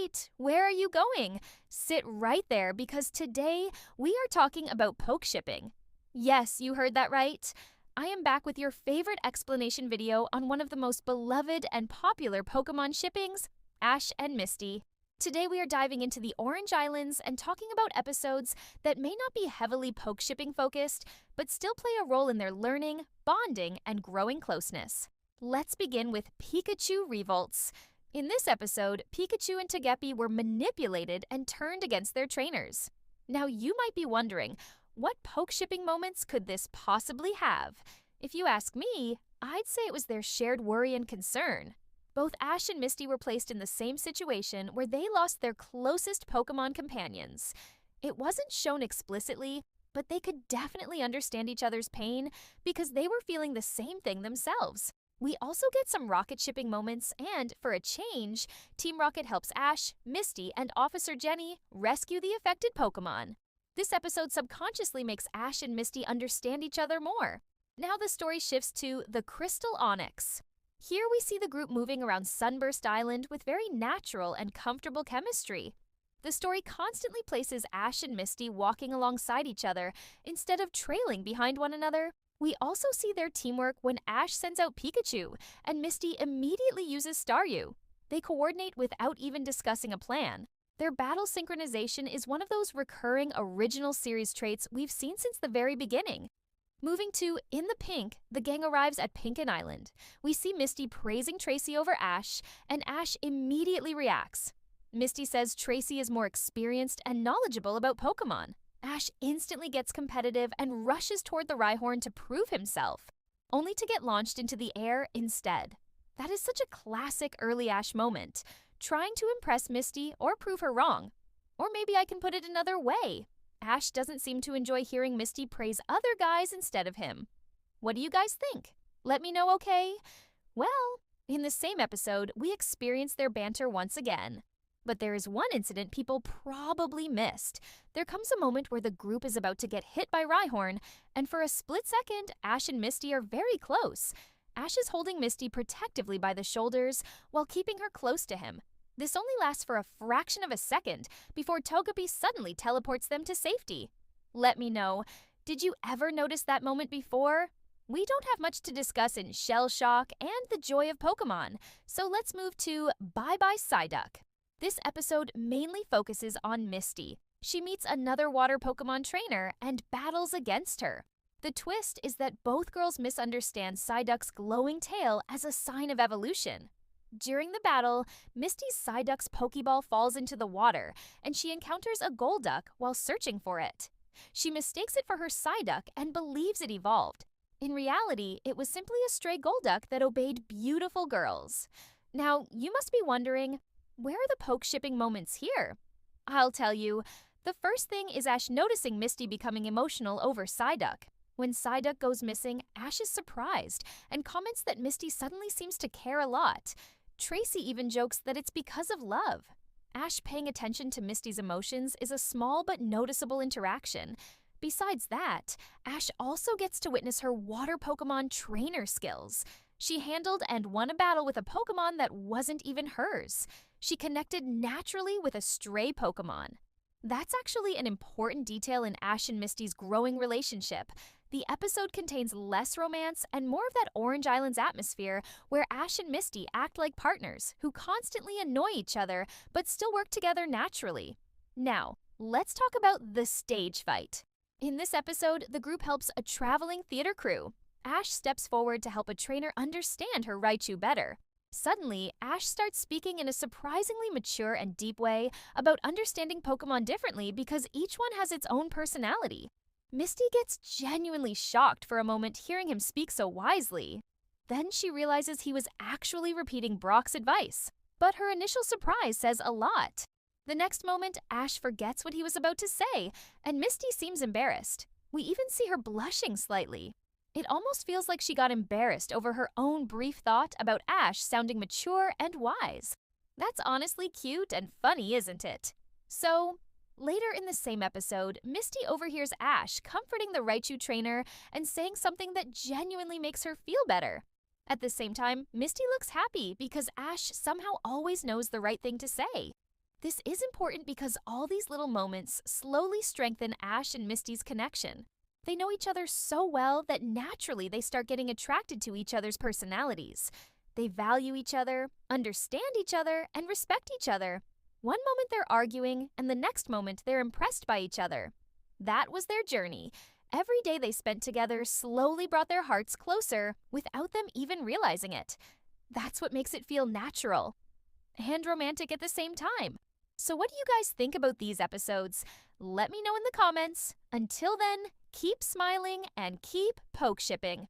Wait, where are you going? Sit right there because today we are talking about Pokeshipping. Yes, you heard that right. I am back with your favorite explanation video on one of the most beloved and popular Pokemon shippings, Ash and Misty. Today we are diving into the Orange Islands and talking about episodes that may not be heavily Pokeshipping focused, but still play a role in their learning, bonding, and growing closeness. Let's begin with Pikachu Revolts. In this episode, Pikachu and Togepi were manipulated and turned against their trainers. Now you might be wondering, what Pokeshipping moments could this possibly have? If you ask me, I'd say it was their shared worry and concern. Both Ash and Misty were placed in the same situation where they lost their closest Pokemon companions. It wasn't shown explicitly, but they could definitely understand each other's pain because they were feeling the same thing themselves. We also get some rocket shipping moments, and for a change, Team Rocket helps Ash, Misty, and Officer Jenny rescue the affected Pokemon. This episode subconsciously makes Ash and Misty understand each other more. Now the story shifts to the Crystal Onyx. Here we see the group moving around Sunburst Island with very natural and comfortable chemistry. The story constantly places Ash and Misty walking alongside each other instead of trailing behind one another. We also see their teamwork when Ash sends out Pikachu and Misty immediately uses Staryu. They coordinate without even discussing a plan. Their battle synchronization is one of those recurring original series traits we've seen since the very beginning. Moving to In the Pink, the gang arrives at Pinken Island. We see Misty praising Tracy over Ash, and Ash immediately reacts. Misty says Tracy is more experienced and knowledgeable about Pokemon. Ash instantly gets competitive and rushes toward the Rhyhorn to prove himself, only to get launched into the air instead. That is such a classic early Ash moment, trying to impress Misty or prove her wrong. Or maybe I can put it another way. Ash doesn't seem to enjoy hearing Misty praise other guys instead of him. What do you guys think? Let me know, okay? Well, in the same episode, we experience their banter once again. But there is one incident people probably missed. There comes a moment where the group is about to get hit by Rhyhorn, and for a split second, Ash and Misty are very close. Ash is holding Misty protectively by the shoulders while keeping her close to him. This only lasts for a fraction of a second before Togepi suddenly teleports them to safety. Let me know, did you ever notice that moment before? We don't have much to discuss in Shell Shock and the Joy of Pokemon, so let's move to Bye Bye Psyduck. This episode mainly focuses on Misty. She meets another water Pokemon trainer and battles against her. The twist is that both girls misunderstand Psyduck's glowing tail as a sign of evolution. During the battle, Misty's Psyduck's Pokeball falls into the water, and she encounters a Golduck while searching for it. She mistakes it for her Psyduck and believes it evolved. In reality, it was simply a stray Golduck that obeyed beautiful girls. Now, you must be wondering, where are the Pokeshipping moments here? I'll tell you. The first thing is Ash noticing Misty becoming emotional over Psyduck. When Psyduck goes missing, Ash is surprised and comments that Misty suddenly seems to care a lot. Tracy even jokes that it's because of love. Ash paying attention to Misty's emotions is a small but noticeable interaction. Besides that, Ash also gets to witness her water Pokemon trainer skills. She handled and won a battle with a Pokemon that wasn't even hers. She connected naturally with a stray Pokemon. That's actually an important detail in Ash and Misty's growing relationship. The episode contains less romance and more of that Orange Islands atmosphere where Ash and Misty act like partners who constantly annoy each other but still work together naturally. Now, let's talk about the stage fight. In this episode, the group helps a traveling theater crew. Ash steps forward to help a trainer understand her Raichu better. Suddenly, Ash starts speaking in a surprisingly mature and deep way about understanding Pokemon differently because each one has its own personality. Misty gets genuinely shocked for a moment hearing him speak so wisely. Then she realizes he was actually repeating Brock's advice, but her initial surprise says a lot. The next moment, Ash forgets what he was about to say, and Misty seems embarrassed. We even see her blushing slightly. It almost feels like she got embarrassed over her own brief thought about Ash sounding mature and wise. That's honestly cute and funny, isn't it? So, later in the same episode, Misty overhears Ash comforting the Raichu trainer and saying something that genuinely makes her feel better. At the same time, Misty looks happy because Ash somehow always knows the right thing to say. This is important because all these little moments slowly strengthen Ash and Misty's connection. They know each other so well that naturally they start getting attracted to each other's personalities. They value each other, understand each other, and respect each other. One moment they're arguing, and the next moment they're impressed by each other. That was their journey. Every day they spent together slowly brought their hearts closer without them even realizing it. That's what makes it feel natural and romantic at the same time. So what do you guys think about these episodes? Let me know in the comments. Until then, keep smiling and keep poke shipping.